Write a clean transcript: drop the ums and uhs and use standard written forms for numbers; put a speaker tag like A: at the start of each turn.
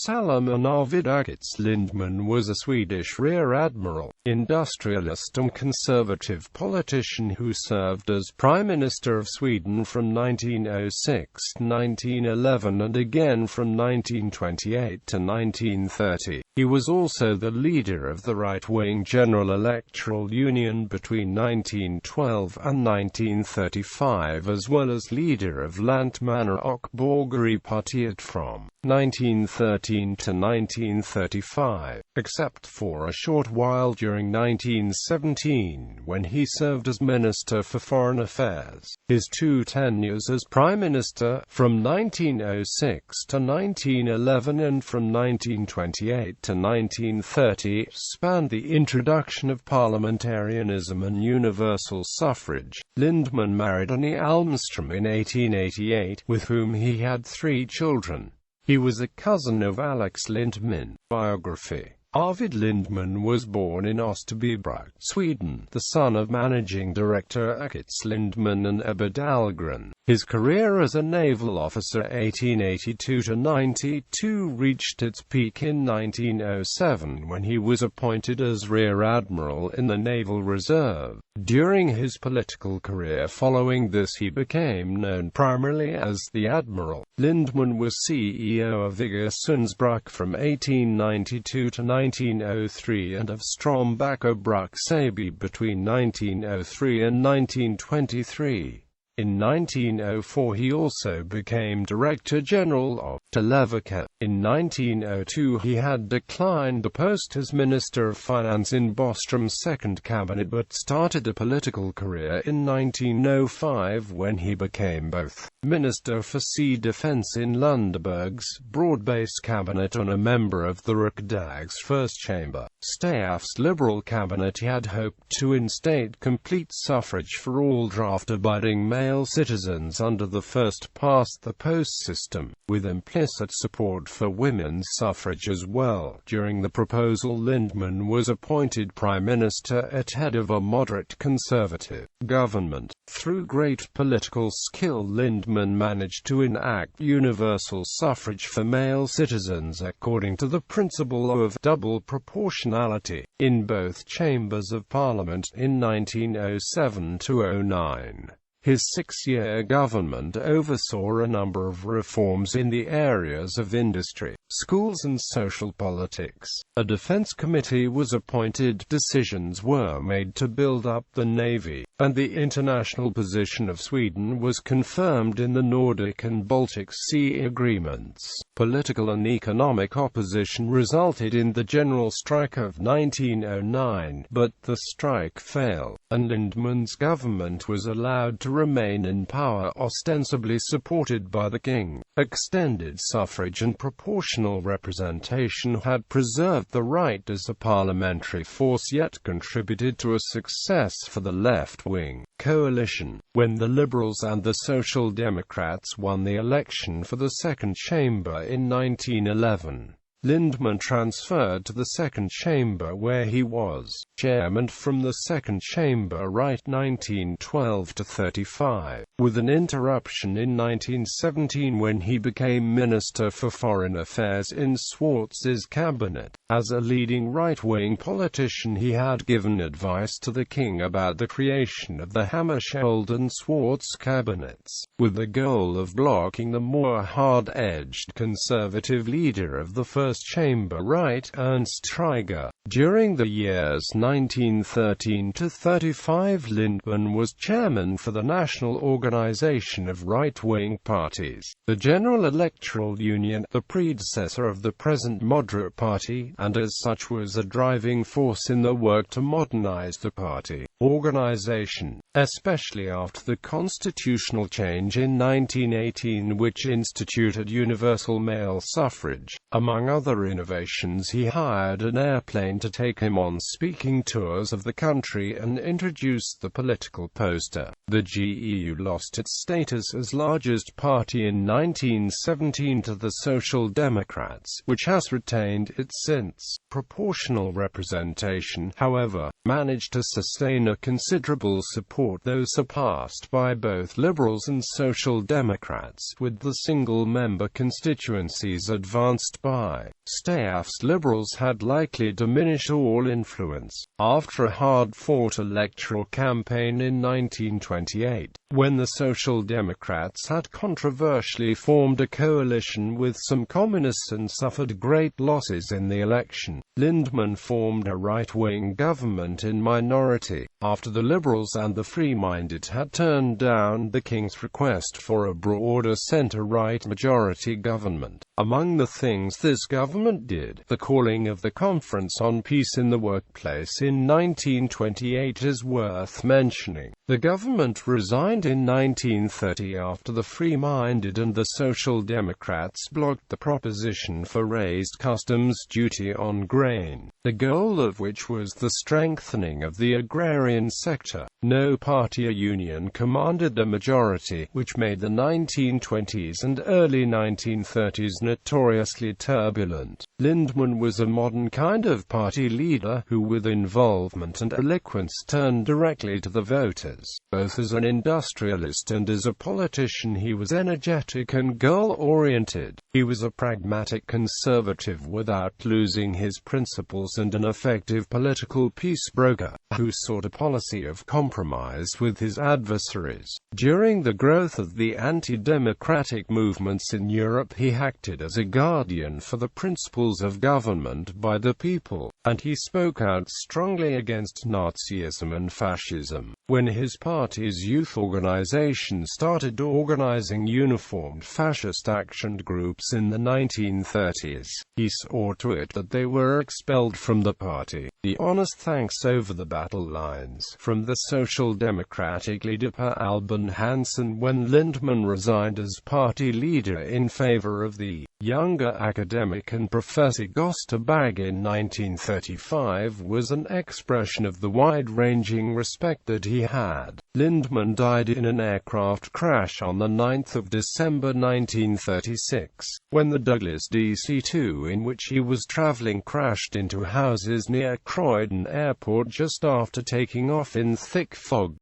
A: Salomon Arvid Achates Lindman was a Swedish rear admiral, industrialist and conservative politician who served as Prime Minister of Sweden from 1906 to 1911 and again from 1928 to 1930. He was also the leader of the right-wing General Electoral Union between 1912 and 1935, as well as leader of Lantmanna och borgarepartiet from 1913 to 1935, except for a short while during 1917, when he served as Minister for Foreign Affairs. His two tenures as Prime Minister, from 1906 to 1911 and from 1928 to 1930, spanned the introduction of parliamentarianism and universal suffrage. Lindman married Annie Almström in 1888, with whom he had 3 children. He was a cousin of Alex Lindman. Biography. Arvid Lindman was born in Österbybruk, Sweden, the son of managing director Achates Lindman and Ebba Dahlgren. His career as a naval officer 1882–92 reached its peak in 1907 when he was appointed as Rear Admiral in the Naval Reserve. During his political career following this he became known primarily as the Admiral. Lindman was CEO of Iggesundsbruk from 1892 to 1903 and of Strömbackabruk Säby between 1903 and 1923. In 1904 he also became Director General of Televerket. In 1902 he had declined the post as Minister of Finance in Boström's second cabinet but started a political career in 1905 when he became both Minister for Sea Defence in Lundeberg's broad-based cabinet and a member of the Riksdagens First Chamber. Staff's Liberal cabinet. He had hoped to instate complete suffrage for all draft-abiding male citizens under the first-past-the-post system, with implicit support for women's suffrage as well. During the proposal, Lindman was appointed Prime Minister at head of a moderate conservative government. Through great political skill, Lindman managed to enact universal suffrage for male citizens according to the principle of double proportionality in both chambers of parliament in 1907–09. His 6-year government oversaw a number of reforms in the areas of industry, schools and social politics. A defense committee was appointed. Decisions were made to build up the navy, and the international position of Sweden was confirmed in the Nordic and Baltic Sea agreements. Political and economic opposition resulted in the general strike of 1909, but the strike failed, and Lindman's government was allowed to remain in power, ostensibly supported by the king. Extended suffrage and proportional representation had preserved the right as a parliamentary force, yet contributed to a success for the left-wing coalition. When the Liberals and the Social Democrats won the election for the second chamber in 1911, Lindman transferred to the second chamber where he was chairman from the second chamber right 1912–35, with an interruption in 1917 when he became Minister for Foreign Affairs in Swartz's cabinet. As a leading right-wing politician, he had given advice to the king about the creation of the Hammarskjöld and Swartz cabinets, with the goal of blocking the more hard-edged conservative leader of the first chamber right, Ernst Trygger. During the years 1913–35, Lindman was chairman for the National Organization of Right-Wing Parties, the General Electoral Union, the predecessor of the present Moderate Party, and as such was a driving force in the work to modernize the party organization, especially after the constitutional change in 1918 which instituted universal male suffrage. Among other innovations, he hired an airplane campaign to take him on speaking tours of the country and introduced the political poster. The GEU lost its status as largest party in 1917 to the Social Democrats, which has retained it since. Proportional representation, however, managed to sustain a considerable support, though surpassed by both Liberals and Social Democrats, with the single-member constituencies advanced by staffs. Liberals had likely diminished all influence. After a hard-fought electoral campaign in 1928, when the Social Democrats had controversially formed a coalition with some communists and suffered great losses in the election, Lindman formed a right-wing government in minority, after the Liberals and the Free-minded had turned down the King's request for a broader centre-right majority government. Among the things this government did, the calling of the Conference on Peace in the Workplace in 1928 is worth mentioning. The government resigned in 1930 after the Free-minded and the Social Democrats blocked the proposition for raised customs duty on grain, the goal of which was the strengthening of the agrarian sector. No party or union commanded a majority, which made the 1920s and early 1930s notoriously turbulent. Lindman was a modern kind of party leader, who with involvement and eloquence turned directly to the voters. Both as an industrialist and as a politician he was energetic and goal-oriented. He was a pragmatic conservative without losing his principles and an effective political peace broker, who sought a policy of compromise with his adversaries. During the growth of the anti-democratic movements in Europe, he acted as a guardian for the principles of government by the people, and he spoke out strongly against Nazism and fascism. When his party's youth organization started organizing uniformed fascist action groups in the 1930s, he saw to it that they were expelled from the party. The honest thanks over the battle lines from the Social Democratic leader Per Albin Hansson when Lindman resigned as party leader in favor of the younger academic and Professor Gösta Bagge in 1935 was an expression of the wide-ranging respect that he had. Lindman died in an aircraft crash on the 9th of December 1936, when the Douglas DC-2 in which he was traveling crashed into houses near Croydon Airport just after taking off in thick fog.